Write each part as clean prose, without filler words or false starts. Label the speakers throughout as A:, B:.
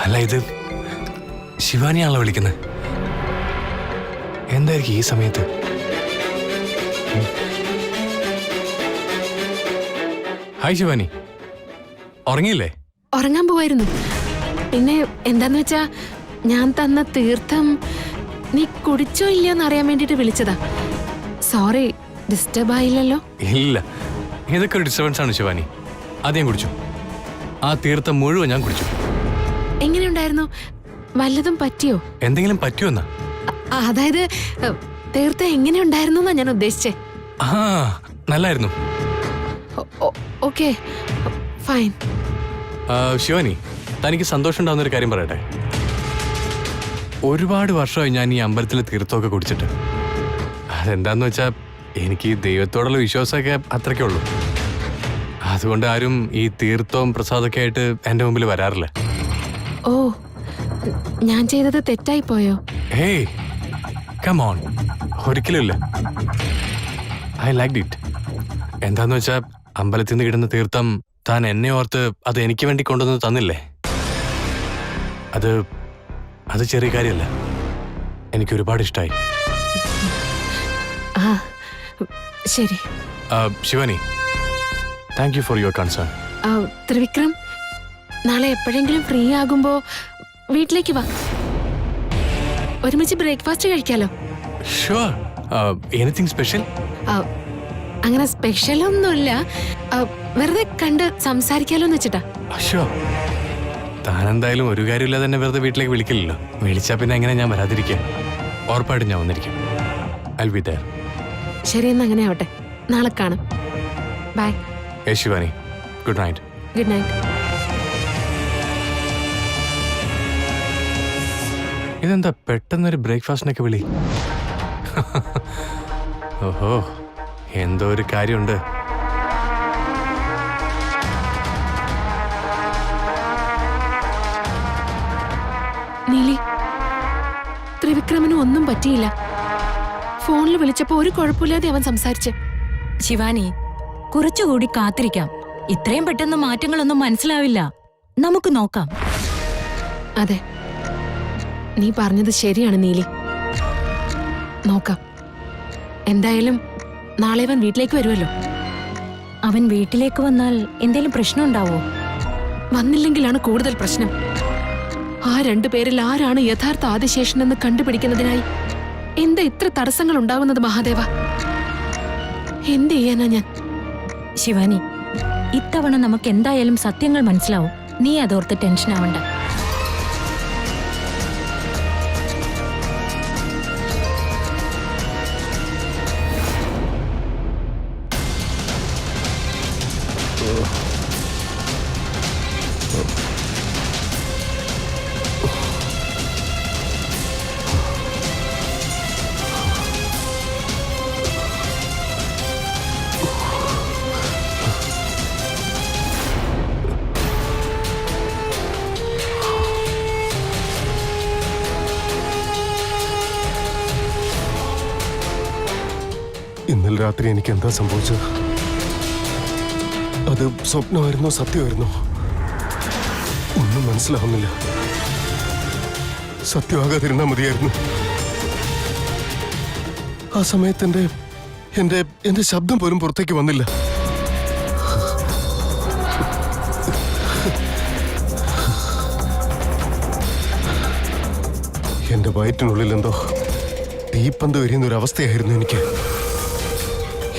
A: അല്ല, ഇത് ശിവാനിയാണല്ലോ വിളിക്കുന്നത്. എന്തായിരിക്കും ഈ സമയത്ത്? ഹായ് ശിവാനി, ഉറങ്ങിയില്ലേ?
B: ഉറങ്ങാൻ പോവായിരുന്നു. പിന്നെ എന്താന്ന് വെച്ചാ ഞാൻ തന്ന തീർത്ഥം നീ കുടിച്ചോ ഇല്ലയോന്ന് അറിയാൻ വേണ്ടിട്ട് വിളിച്ചതാ. സോറി, ഡിസ്റ്റർബ് ആയില്ലല്ലോ?
A: ഇല്ല, ഇതൊക്കെ ഒരു ഡിസ്റ്റർബൻസ് ആണ് ശിവാനി. ആദ്യം കുടിച്ചു. ആ തീർത്ഥം മുഴുവൻ ഞാൻ കുടിച്ചു.
B: എങ്ങനെയുണ്ടായിരുന്നു? വല്ലതും പറ്റിയോ?
A: എന്തെങ്കിലും പറ്റിയോന്നാ?
B: അതായത് തീർത്ഥം എങ്ങനെയുണ്ടായിരുന്നു എന്നാ ഞാൻ ഉദ്ദേശിച്ചേ.
A: ആ, നല്ലായിരുന്നു.
B: Okay, fine.
A: ശിവാനി, തനിക്ക് സന്തോഷം ഉണ്ടാവുന്നൊരു കാര്യം പറയട്ടെ. ഒരുപാട് വർഷമായി ഞാൻ ഈ അമ്പലത്തിലെ തീർത്ഥമൊക്കെ കുടിച്ചിട്ട്. അതെന്താന്ന് വെച്ചാൽ എനിക്ക് ദൈവത്തോടുള്ള വിശ്വാസമൊക്കെ അത്രയ്ക്കേ ഉള്ളൂ. അതുകൊണ്ട് ആരും ഈ തീർത്ഥവും പ്രസാദമൊക്കെ ആയിട്ട് എൻ്റെ മുമ്പിൽ വരാറില്ല.
B: ഓ, ഞാൻ ചെയ്തത് തെറ്റായി പോയോ?
A: ഹേയ്, കം ഓൺ, ഒരിക്കലും ഇല്ല. I like it. എന്താന്ന് വെച്ചാൽ അമ്പലത്തിൽ നിന്ന് കിട്ടുന്ന തീർത്ഥം താൻ എന്നെ ഓർത്ത് അത് എനിക്ക് വേണ്ടി കൊണ്ടുവന്ന് തന്നില്ലേ? അത് ചെറിയ കാര്യമല്ല. എനിക്ക് ഒരുപാട് ഇഷ്ടമായി.
B: ആ, ശരി.
A: Shivani, thank you for your concern.
B: Trivikram, നാളെ എപ്പോഴെങ്കിലും ഫ്രീ ആകുമ്പോ വീട്ടിലേക്ക് വാ. ഒരുമിച്ച് ബ്രേക്ക്ഫാസ്റ്റ് കഴിക്കാലോ.
A: ഷുവർ. Anything special?
B: അങ്ങനെ സ്പെഷ്യൽ ഒന്നുമില്ല, വെറുതെ കണ്ട് സംസാരിക്കാലോന്ന് വെച്ചിട്ടാ.
A: ഷുവർ. താനെന്തായാലും ഒരു കാര്യമില്ലാതെ തന്നെ വെറുതെ വീട്ടിലേക്ക് വിളിക്കില്ലല്ലോ. വിളിച്ചാ പിന്നെ എങ്ങനെ ഞാൻ വരാതിരിക്കുക? ഉറപ്പായിട്ടും ഞാൻ വന്നിരിക്കും. I'll be there.
B: ശരി, എന്നാ അങ്ങനെ ആവട്ടെ. നാളെ കാണാം. Bye.
A: Shivani, good night.
B: Good night.
A: ഇതെന്താ പെട്ടെന്നൊരു ബ്രേക്ക്ഫാസ്റ്റിനൊക്കെ വിളി? ഓഹോ, എന്തോ ഒരു കാര്യമുണ്ട്.
B: നീലി, ത്രിവിക്രമന് ഒന്നും പറ്റിയില്ല. ഫോണിൽ വിളിച്ചപ്പോ ഒരു കുഴപ്പമില്ലാതെ അവൻ സംസാരിച്ച്.
C: ശിവാനി, കുറച്ചുകൂടി കാത്തിരിക്കാം. ഇത്രയും പെട്ടെന്ന് മാറ്റങ്ങളൊന്നും മനസ്സിലാവില്ല. നമുക്ക് നോക്കാം.
B: അതെ, നീ പറഞ്ഞത് ശരിയാണ് നീലി. നോക്കാം. എന്തായാലും നാളെ അവൻ വീട്ടിലേക്ക് വരുമല്ലോ.
C: അവൻ വീട്ടിലേക്ക് വന്നാൽ എന്തേലും പ്രശ്നം ഉണ്ടാവോ?
B: വന്നില്ലെങ്കിലാണ് കൂടുതൽ പ്രശ്നം. ആ രണ്ടുപേരിൽ ആരാണ് യഥാർത്ഥ ആദിശേഷനെന്ന് കണ്ടുപിടിക്കുന്നതിനായി എന്താ ഇത്ര തടസ്സങ്ങൾ ഉണ്ടാവുന്നത് മഹാദേവ? എന്ത് ചെയ്യാനാ ഞാൻ?
C: ശിവാനി, ഇത്തവണ നമുക്ക് എന്തായാലും സത്യങ്ങൾ മനസ്സിലാവും. നീ അതോർത്ത് ടെൻഷൻ ആവണ്ട.
D: ഇന്നലെ രാത്രി എനിക്ക് എന്താ സംഭവിച്ചത്? അത് സ്വപ്നമായിരുന്നോ സത്യമായിരുന്നോ? ഒന്നും മനസ്സിലാവുന്നില്ല. സത്യമാകാതിരുന്നാ മതിയായിരുന്നു. ആ സമയത്ത് എന്റെ ശബ്ദം പോലും പുറത്തേക്ക് വന്നില്ല. എന്റെ വയറ്റിനുള്ളിൽ എന്തോ തീപ്പന്ത് എരിയുന്ന ഒരു അവസ്ഥയായിരുന്നു എനിക്ക്.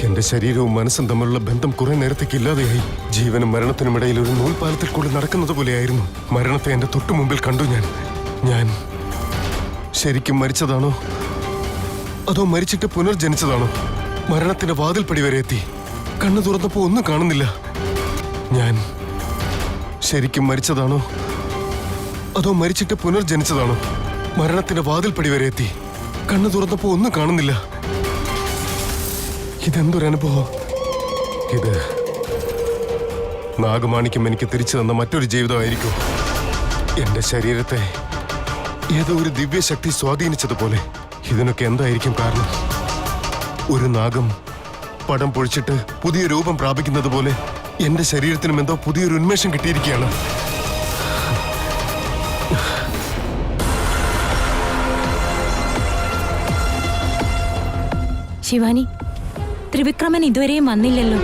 D: എന്റെ ശരീരവും മനസ്സും തമ്മിലുള്ള ബന്ധം കുറെ നേരത്തേക്ക് ഇല്ലാതെയായി. ജീവനും മരണത്തിനും ഇടയിൽ ഒരു നൂൽപാലത്തിൽ കൂടി നടക്കുന്നത് പോലെയായിരുന്നു. മരണത്തെ എന്റെ തൊട്ടു മുമ്പിൽ കണ്ടു ഞാൻ ശരിക്കും മരിച്ചതാണോ അതോ മരിച്ചിട്ട് പുനർജനിച്ചതാണോ? മരണത്തിന്റെ വാതിൽപ്പടി വരെ എത്തി. കണ്ണു തുറന്നപ്പോ ഒന്നും കാണുന്നില്ല. ഞാൻ ശരിക്കും മരിച്ചതാണോ അതോ മരിച്ചിട്ട് പുനർജനിച്ചതാണോ? മരണത്തിന്റെ വാതിൽപ്പടി വരെ എത്തി. കണ്ണു തുറന്നപ്പോ ഒന്നും കാണുന്നില്ല. ഇതെന്തൊരനുഭവം! ഇത് നാഗമാണിക്യം എനിക്ക് തിരിച്ചു തന്ന മറ്റൊരു ജീവിതമായിരിക്കും. എന്റെ ശരീരത്തെ ഏതോ ഒരു ദിവ്യശക്തി സ്വാധീനിച്ചതുപോലെ. ഇതിനൊക്കെ എന്തായിരിക്കും കാരണം? ഒരു നാഗം പടം പൊഴിച്ചിട്ട് പുതിയ രൂപം പ്രാപിക്കുന്നത് പോലെ എന്റെ ശരീരത്തിനും എന്തോ പുതിയൊരു ഉന്മേഷം കിട്ടിയിരിക്കുകയാണ്.
C: ശിവാനി, ത്രിവിക്രമൻ ഇതുവരെയും വന്നില്ലല്ലോ.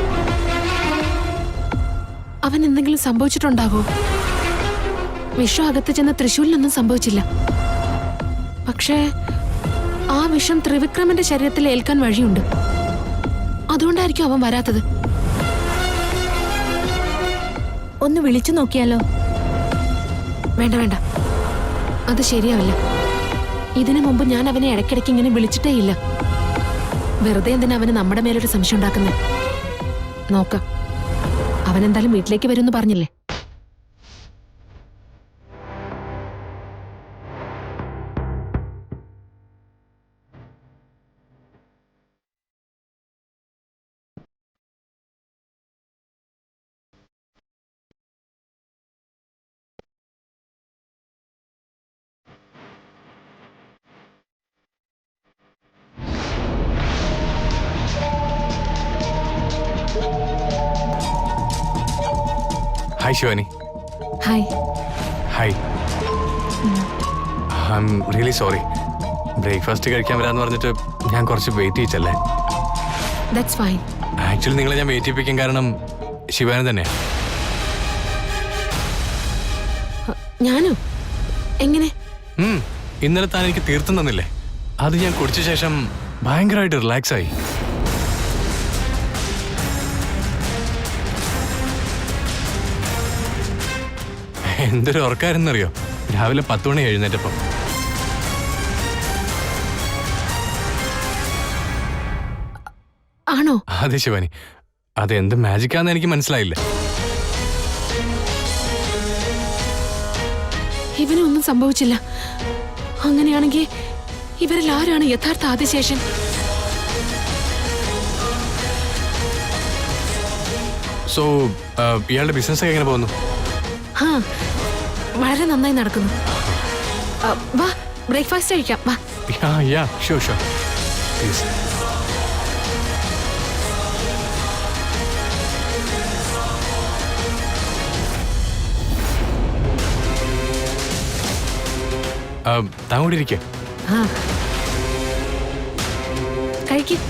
B: അവൻ എന്തെങ്കിലും സംഭവിച്ചിട്ടുണ്ടാകോ? വിഷം അകത്ത് ചെന്ന് തൃശ്ശൂരിലൊന്നും സംഭവിച്ചില്ല. പക്ഷേ ആ വിഷം ത്രിവിക്രമന്റെ ശരീരത്തിൽ ഏൽക്കാൻ വഴിയുണ്ട്. അതുകൊണ്ടായിരിക്കും അവൻ വരാത്തത്.
C: ഒന്ന് വിളിച്ചു നോക്കിയാലോ?
B: വേണ്ട വേണ്ട, അത് ശരിയാവില്ല. ഇതിനു മുമ്പ് ഞാൻ അവനെ ഇടയ്ക്കിടയ്ക്ക് ഇങ്ങനെ വിളിച്ചിട്ടേ ഇല്ല. വെറുതെ എന്തിനാ അവന് നമ്മുടെ മേലൊരു സംശയം ഉണ്ടാക്കുന്നത്? നോക്കാം, അവനെന്തായാലും വീട്ടിലേക്ക് വരുമെന്ന് പറഞ്ഞില്ലേ.
A: Hi Shivani.
B: Hi.
A: Hi. I am really sorry. Breakfast കഴിക്കാൻ വരാമെന്ന് പറഞ്ഞിട്ട് ഞാൻ കുറച്ച് വെയിറ്റ് ചെയ്യിച്ചല്ലേ.
B: That's fine.
A: ആക്ച്വലി നിങ്ങളെ ഞാൻ വെയിറ്റ് ചെയ്യിപ്പിക്കാൻ കാരണം ശിവാനി തന്നെയാണ്.
B: ഞാനോ? എങ്ങനെ?
A: ഇന്നലെ താൻ എനിക്ക് തീർത്തും തന്നില്ലേ, അത് ഞാൻ കുടിച്ച ശേഷം ഭയങ്കരമായിട്ട് റിലാക്സ് ആയി. എന്തൊരു ഉറക്കാരെന്നറിയോ? രാവിലെ 10 മണി എഴുന്നേറ്റപ്പം.
B: ആണോ?
A: അതെ ശിവാനി, അതെന്ത് മാജിക്കാന്ന് എനിക്ക് മനസ്സിലായില്ല.
B: ഇവനൊന്നും സംഭവിച്ചില്ല. അങ്ങനെയാണെങ്കിൽ ഇവരിൽ ആരാണ് യഥാർത്ഥ ആദിശേഷൻ?
A: സോ ഇയാളുടെ ബിസിനസ് ഒക്കെ എങ്ങനെ പോകുന്നു?
B: ആ, വളരെ നന്നായി നടക്കുന്നു. വാ, ബ്രേക്ക്ഫാസ്റ്റ് കഴിക്കാം. വാ.
A: Sure please. താൻ കൂടി ഇരിക്കേ.
B: കഴിക്കും.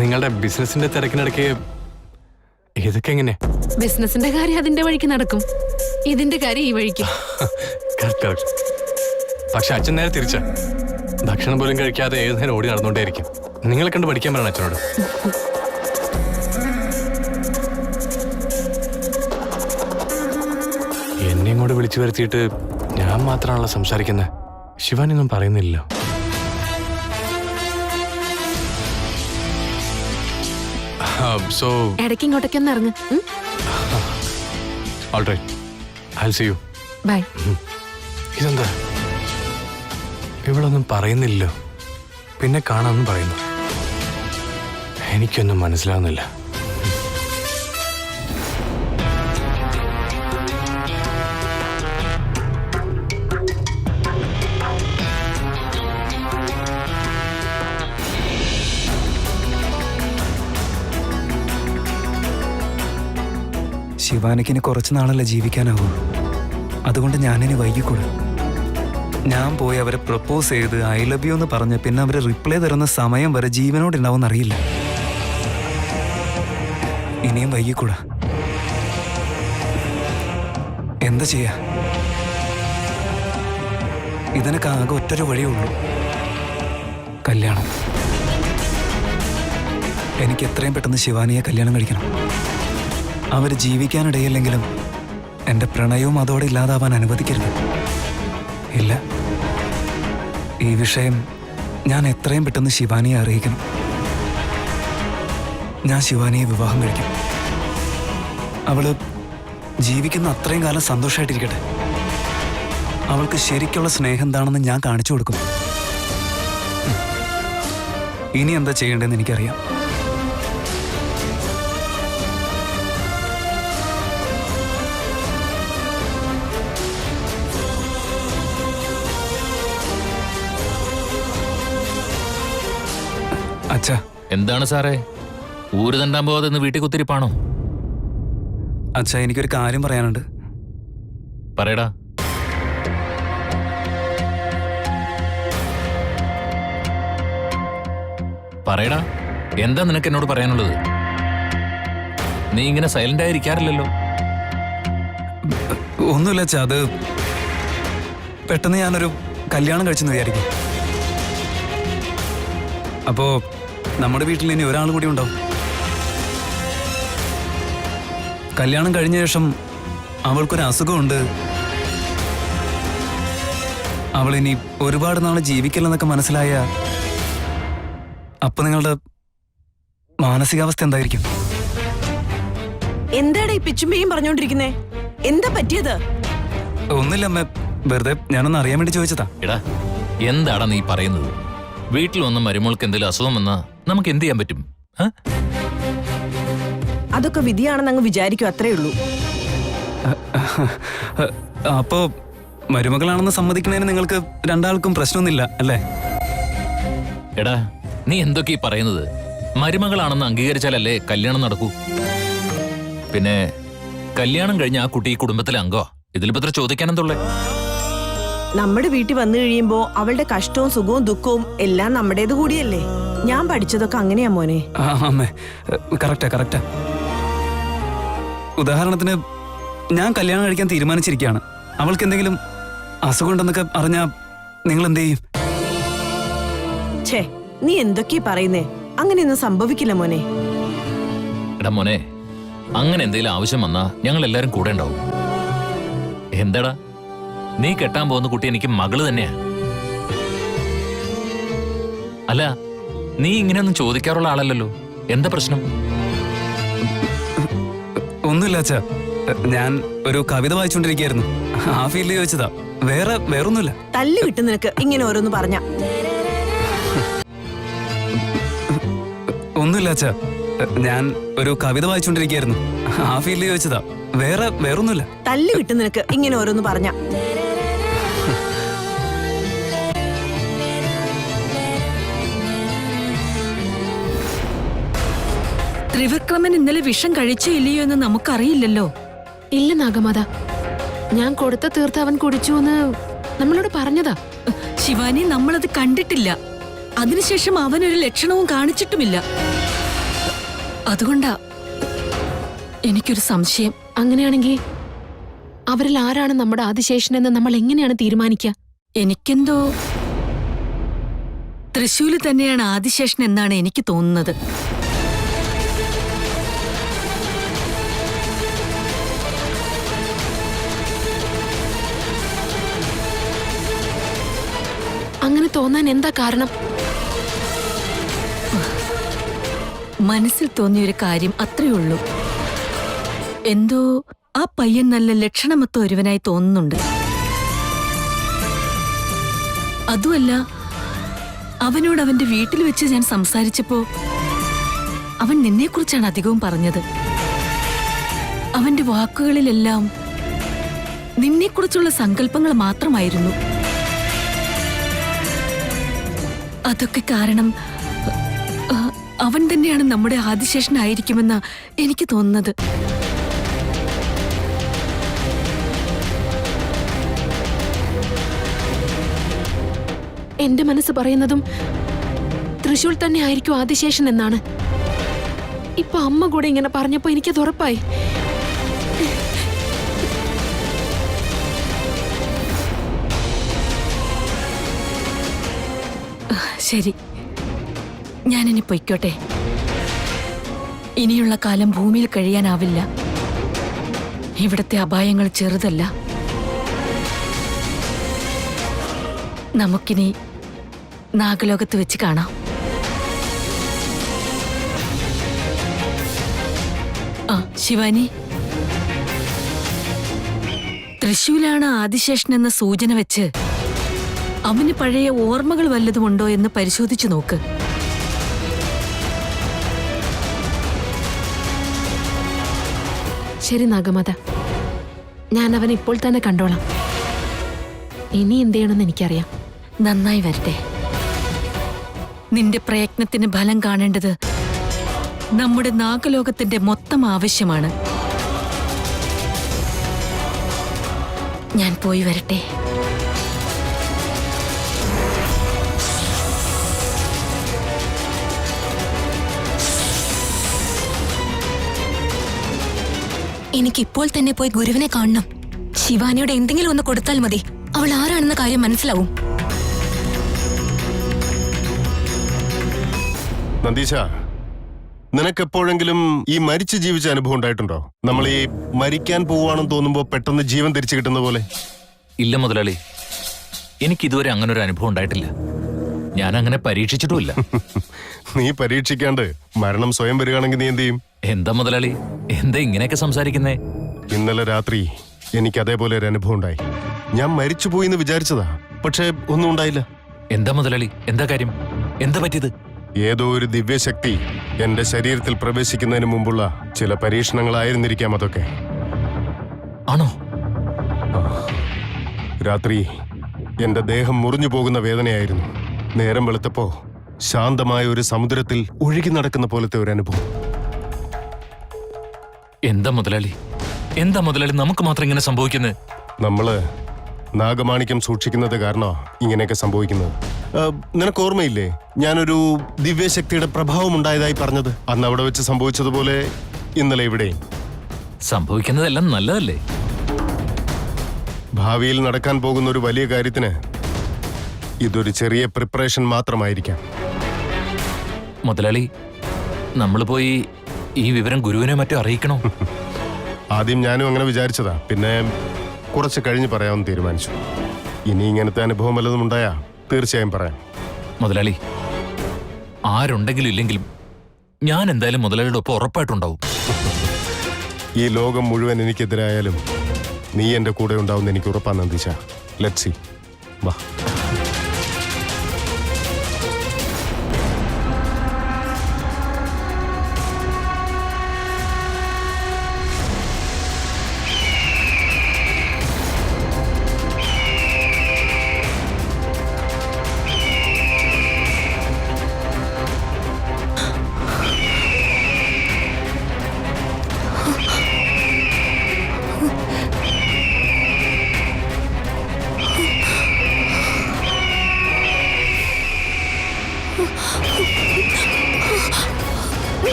A: നിങ്ങളുടെ ബിസിനസിന്റെ തിരക്കിനിടയ്ക്ക് ഇതൊക്കെ എങ്ങനെ?
B: ബിസിനസിന്റെ കാര്യം അതിന്റെ വഴിക്ക് നടക്കും, ഇതിന്റെ കാര്യം ഈ വഴിക്ക്.
A: പക്ഷെ അച്ഛൻ നേരെ തിരിച്ച, ഭക്ഷണം പോലും കഴിക്കാതെ ഏത് നേരം ഓടി നടന്നുകൊണ്ടേയിരിക്കും. നിങ്ങളെ കണ്ട് പഠിക്കാൻ പറയണം അച്ഛനോട്. എന്നെ ഇങ്ങോട്ട് വിളിച്ചു വരുത്തിയിട്ട് ഞാൻ മാത്രമാണല്ലോ സംസാരിക്കുന്നത്. ശിവാനി ഒന്നും പറയുന്നില്ലല്ലോ.
B: ഇടയ്ക്ക് ഇങ്ങോട്ടേക്കൊന്ന് ഇറങ്ങ്.
A: All right. I'll see you.
B: Bye.
A: ഇതെന്താ ഇവളൊന്നും പറയുന്നില്ലല്ലോ, പിന്നെ കാണാമെന്ന് പറയുന്നു. എനിക്കൊന്നും മനസ്സിലാവുന്നില്ല.
E: ശിവാനിക്കിന് കുറച്ച് നാളല്ലേ ജീവിക്കാനാവൂ. അതുകൊണ്ട് ഞാനിനി വൈകിക്കൂടാ. ഞാൻ പോയി അവരെ പ്രപ്പോസ് ചെയ്ത് ഐ ലവ് യു എന്ന് പറഞ്ഞ് പിന്നെ അവര് റിപ്ലൈ തരുന്ന സമയം വരെ ജീവനോട് ഉണ്ടാവും അറിയില്ല. ഇനിയും വൈകിക്കൂടാ. എന്താ ചെയ്യാ? ഇതിനൊക്കെ ആകെ ഒറ്റൊരു വഴിയേ ഉള്ളൂ, കല്യാണം. എനിക്ക് എത്രയും പെട്ടെന്ന് ശിവാനിയെ കല്യാണം കഴിക്കണം. അവർ ജീവിക്കാനിടയില്ലെങ്കിലും എൻ്റെ പ്രണയവും അതോടെ ഇല്ലാതാവാൻ അനുവദിക്കരുത്. ഇല്ല, ഈ വിഷയം ഞാൻ എത്രയും പെട്ടെന്ന് ശിവാനിയെ അറിയിക്കണം. ഞാൻ ശിവാനിയെ വിവാഹം കഴിക്കും. അവള് ജീവിക്കുന്ന അത്രയും കാലം സന്തോഷമായിട്ടിരിക്കട്ടെ. അവൾക്ക് ശരിക്കുള്ള സ്നേഹം എന്താണെന്ന് ഞാൻ കാണിച്ചു കൊടുക്കും. ഇനി എന്താ ചെയ്യേണ്ടതെന്ന് എനിക്കറിയാം. അച്ഛാ,
F: എന്താണ് സാറേ, ഊര് തണ്ടാൻ പോവാതെ ഇന്ന് വീട്ടിൽ കുത്തിരിപ്പാണോ?
E: അച്ഛാ, എനിക്കൊരു കാര്യം പറയാനുണ്ട്.
F: പറയടാ. പറയടാ, എന്താ നിനക്ക് എന്നോട് പറയാനുള്ളത്? നീ ഇങ്ങനെ സൈലന്റ് ആയിരിക്കാറില്ലല്ലോ.
E: ഒന്നുമില്ല അച്ഛാ, അത് പെട്ടെന്ന് ഞാനൊരു കല്യാണം കഴിച്ചെന്ന് വിചാരിക്കും. അപ്പോ നമ്മുടെ വീട്ടിൽ ഇനി ഒരാൾ കൂടി ഉണ്ടാവും. കല്യാണം കഴിഞ്ഞ ശേഷം അവൾക്കൊരു അസുഖമുണ്ട്. അവളിനി ഒരുപാട് നാൾ ജീവിക്കില്ലെന്നൊക്കെ മനസ്സിലായ അപ്പൊ നിങ്ങളുടെ മാനസികാവസ്ഥ എന്തായിരിക്കും?
G: എന്താണ് ഈ പിച്ചുമ്പയും പറഞ്ഞോണ്ടിരിക്കുന്നേ? എന്താ പറ്റിയത്?
E: ഒന്നില്ല അമ്മ, വെറുതെ ഞാനൊന്ന് അറിയാൻ വേണ്ടി ചോദിച്ചതാ.
F: എടാ, എന്താടാ നീ പറയുന്നത്? വീട്ടിൽ വന്ന മരുമോൾക്ക് എന്തെങ്കിലും അസുഖം വന്നാ നമുക്ക് എന്ത് ചെയ്യാൻ പറ്റും?
G: അതൊക്കെ വിധിയാണെന്ന് അങ്ങ് വിചാരിക്കും, അത്രേ ഉള്ളൂ.
E: അപ്പോ മരുമകളാണെന്ന് സമ്മതിക്കുന്നതിന് നിങ്ങൾക്ക് രണ്ടാൾക്കും പ്രശ്നമൊന്നുമില്ല അല്ലേ?
F: എടാ, നീ എന്തൊക്കെ ഈ പറയുന്നത്? മരുമകളാണെന്ന് അംഗീകരിച്ചാലല്ലേ കല്യാണം നടക്കൂ. പിന്നെ കല്യാണം കഴിഞ്ഞ ആ കുട്ടി ഈ കുടുംബത്തിലെ അംഗമാ. ഇതിൽ പത്ര ചോദിക്കാനെന്തുള്ളേ?
G: നമ്മുടെ വീട്ടിൽ വന്നു കഴിയുമ്പോ അവളുടെ കഷ്ടവും സുഖവും ദുഃഖവും എല്ലാം നമ്മുടേത് കൂടിയല്ലേ. ഞാൻ പഠിച്ചതൊക്കെ അങ്ങനെയാ മോനെ.
E: അമ്മേ, കറക്റ്റാ. ഉദാഹരണത്തിന് ഞാൻ കല്യാണം കഴിക്കാൻ തീരുമാനിച്ചിരിക്കുകയാണ്. അവൾക്ക് എന്തെങ്കിലും അസുഖം ഉണ്ടെന്നൊക്കെ അറിഞ്ഞാ നിങ്ങൾ എന്ത് ചെയ്യും?
G: ഛേ, നീ എന്തൊക്കെയാ പറയുന്നേ? അങ്ങനെയൊന്നും സംഭവിക്കില്ല മോനെ.
F: എടാ മോനെ, അങ്ങനെ എന്തെങ്കിലും ആവശ്യം വന്നാ ഞങ്ങൾ എല്ലാരും കൂടെ ഉണ്ടാവും. എന്താടാ, നീ കെട്ടാൻ പോകുന്ന കുട്ടി എനിക്ക് മകള് തന്നെയാ. അല്ല, നീ ഇങ്ങനെയൊന്നും ചോദിക്കാറുള്ള ആളല്ലല്ലോ. എന്താ പ്രശ്നം?
E: ഒന്നുമില്ല അച്ഛാ, ഞാൻ ഒരു കവിത വായിച്ചുകൊണ്ടിരിക്കുകയായിരുന്നു. ആ ഫീൽഡിൽ ചോദിച്ചതാ, വേറൊന്നുമില്ല.
G: തല്ല് കിട്ടും നിനക്ക് ഇങ്ങനെ ഓരോന്ന് പറഞ്ഞ.
E: ഒന്നുമില്ല അച്ഛാ, ഞാൻ ഒരു കവിത വായിച്ചുകൊണ്ടിരിക്കുകയായിരുന്നു. ആ ഫീൽഡിൽ ചോദിച്ചതാ, വേറൊന്നുമില്ല.
G: തല്ല് കിട്ടും നിനക്ക് ഇങ്ങനെ ഓരോന്ന് പറഞ്ഞ.
C: ത്രിവിക്രമൻ ഇന്നലെ വിഷം കഴിച്ചോ ഇല്ലയോ എന്ന് നമുക്കറിയില്ലല്ലോ.
B: ഇല്ല നാഗമാത, ഞാൻ കൊടുത്ത തീർത്ത് അവൻ കുടിച്ചു എന്ന് നമ്മളോട് പറഞ്ഞതാ.
C: ശിവാനി, നമ്മളത് കണ്ടിട്ടില്ല. അതിനുശേഷം അവനൊരു ലക്ഷണവും കാണിച്ചിട്ടുമില്ല. അതുകൊണ്ടാ എനിക്കൊരു സംശയം.
B: അങ്ങനെയാണെങ്കിൽ അവരിൽ ആരാണ് നമ്മുടെ ആദിശേഷനെന്ന് നമ്മൾ എങ്ങനെയാണ് തീരുമാനിക്കുക?
C: എനിക്കെന്തോ തൃശ്ശൂര് തന്നെയാണ് ആദിശേഷൻ എന്നാണ് എനിക്ക് തോന്നുന്നത്.
B: അങ്ങനെ തോന്നാൻ എന്താ കാരണം?
C: മനസ്സിൽ തോന്നിയൊരു കാര്യം അത്രേ ഉള്ളൂ. എന്തോ ആ പയ്യൻ നല്ല ലക്ഷണമൊത്ത ഒരുവനായി തോന്നുന്നുണ്ട്. അതുമല്ല, അവനോട് അവന്റെ വീട്ടിൽ വെച്ച് ഞാൻ സംസാരിച്ചപ്പോ അവൻ നിന്നെക്കുറിച്ചാണ് അധികവും പറഞ്ഞത്. അവന്റെ വാക്കുകളിലെല്ലാം നിന്നെക്കുറിച്ചുള്ള സങ്കല്പങ്ങൾ മാത്രമായിരുന്നു. അതൊക്കെ കാരണം അവൻ തന്നെയാണ് നമ്മുടെ ആദിശേഷനായിരിക്കുമെന്നാ എനിക്ക് തോന്നുന്നത്.
B: എന്റെ മനസ്സ് പറയുന്നതും തൃശൂൽ തന്നെ ആയിരിക്കും ആദിശേഷൻ എന്നാണ്. ഇപ്പൊ അമ്മ കൂടെ ഇങ്ങനെ പറഞ്ഞപ്പോ എനിക്കത് ഉറപ്പായി.
C: ശരി, ഞാനിനി പൊയ്ക്കോട്ടെ. ഇനിയുള്ള കാലം ഭൂമിയിൽ കഴിയാനാവില്ല. ഇവിടുത്തെ അപായങ്ങൾ ചെറുതല്ല. നമുക്കിനി നാഗലോകത്ത് വെച്ച് കാണാം. ആ ശിവാനി, തൃശൂലാണ് ആദിശേഷൻ എന്ന സൂചന വെച്ച് അവന് പഴയ ഓർമ്മകൾ വല്ലതുമുണ്ടോ എന്ന് പരിശോധിച്ചു നോക്ക്.
B: ശരി നാഗമാത, ഞാൻ അവനെ ഇപ്പോൾ തന്നെ കണ്ടോളാം. ഇനി എന്ത് ചെയ്യണമെന്ന് എനിക്കറിയാം.
C: നന്നായി വരട്ടെ. നിന്റെ പ്രയത്നത്തിന് ഫലം കാണേണ്ടത് നമ്മുടെ നാഗലോകത്തിന്റെ മൊത്തം ആവശ്യമാണ്. ഞാൻ പോയി വരട്ടെ.
H: എനിക്കിപ്പോൾ തന്നെ പോയി ഗുരുവിനെ കാണണം. ശിവാനിയുടെ എന്തെങ്കിലും ഒന്ന് കൊടുത്താൽ മതി. അവൾ ആരാണെന്ന കാര്യം മനസ്സിലാവും.
D: നന്ദീശ, നിനക്കെപ്പോഴെങ്കിലും ഈ മരിച്ചു ജീവിച്ച അനുഭവം ഉണ്ടായിട്ടുണ്ടോ? നമ്മൾ ഈ മരിക്കാൻ പോവാണെന്ന് തോന്നുമ്പോ പെട്ടെന്ന് ജീവൻ തിരിച്ചു കിട്ടുന്ന പോലെ.
F: ഇല്ല മുതലാളി, എനിക്കിതുവരെ അങ്ങനെ ഒരു അനുഭവം ഉണ്ടായിട്ടില്ല. ഞാൻ അങ്ങനെ പരീക്ഷിച്ചിട്ടുമില്ല.
D: നീ പരീക്ഷിക്കാണ്ട് മരണം സ്വയം വരികയാണെങ്കിൽ നീ എന്ത് ചെയ്യും?
F: എന്താ മുതലാളി, എന്താ ഇങ്ങനെയൊക്കെ സംസാരിക്കുന്നേ?
D: ഇന്നലെ രാത്രി എനിക്ക് അതേപോലെ ഒരു അനുഭവം ഉണ്ടായി. ഞാൻ മരിച്ചുപോയി എന്ന് വിചാരിച്ചതാ, പക്ഷെ ഒന്നും ഉണ്ടായില്ല.
F: എന്താ മുതലാളി, എന്താ കാര്യം? എന്താ പറ്റിയത്?
D: ഏതോ ഒരു ദിവ്യശക്തി എന്റെ ശരീരത്തിൽ പ്രവേശിക്കുന്നതിന് മുമ്പുള്ള ചില പരീക്ഷണങ്ങളായിരുന്നിരിക്കാം അതൊക്കെ.
F: ആണോ?
D: രാത്രി എന്റെ ദേഹം മുറിഞ്ഞു പോകുന്ന വേദനയായിരുന്നു. നേരം വെളുത്തപ്പോ ശാന്തമായ ഒരു സമുദ്രത്തിൽ ഒഴുകി നടക്കുന്ന പോലത്തെ ഒരു അനുഭവം.
F: എന്താ മുതലാളി, എന്താ മുതലാളി നമുക്ക് മാത്രം ഇങ്ങനെ സംഭവിക്കുന്നത്?
D: നമ്മള് നാഗമാണിക്യം സൂക്ഷിക്കുന്നത് കാരണോ ഇങ്ങനെയൊക്കെ സംഭവിക്കുന്നത്. നിനക്ക് ഓർമ്മയില്ലേ ഞാനൊരു ദിവ്യശക്തിയുടെ പ്രഭാവം ഉണ്ടായതായി പറഞ്ഞത്? അന്ന് അവിടെ വെച്ച് സംഭവിച്ചതുപോലെ ഇന്നലെ ഇവിടെയും
F: സംഭവിക്കുന്നതെല്ലാം നല്ലതല്ലേ?
D: ഭാവിയിൽ നടക്കാൻ പോകുന്ന ഒരു വലിയ കാര്യത്തിന് ഇതൊരു ചെറിയ പ്രിപ്പറേഷൻ മാത്രമായിരിക്കാം.
F: മുതലാളി, നമ്മൾ പോയി ഈ വിവരം ഗുരുവിനെ മറ്റും അറിയിക്കണോ?
D: ആദ്യം ഞാനും അങ്ങനെ വിചാരിച്ചതാ, പിന്നെ കുറച്ച് കഴിഞ്ഞ് പറയാമെന്ന് തീരുമാനിച്ചു. ഇനി ഇങ്ങനത്തെ അനുഭവം വല്ലതും ഉണ്ടായാ തീർച്ചയായും പറയാം.
F: മുതലാളി, ആരുണ്ടെങ്കിലും ഇല്ലെങ്കിലും ഞാൻ എന്തായാലും മുതലാളിയുടെ ഒപ്പം ഉറപ്പായിട്ടുണ്ടാവും.
D: ഈ ലോകം മുഴുവൻ എനിക്കെതിരായാലും നീ എന്റെ കൂടെ ഉണ്ടാവുന്ന എനിക്ക് ഉറപ്പാ നന്ദീശ. Let's see. വാ.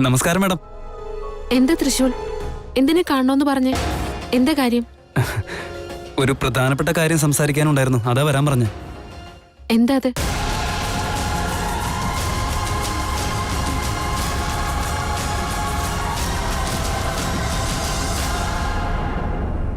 E: നമസ്കാരം മാഡം.
B: എന്താ തൃശൂൽ, എന്തിനെ കാണണോന്ന് പറഞ്ഞേ? എന്താ കാര്യം?
E: ഒരു പ്രധാനപ്പെട്ട കാര്യം സംസാരിക്കാനുണ്ടായിരുന്നു, അതാ വരാൻ പറഞ്ഞു.
B: എന്താ അത്?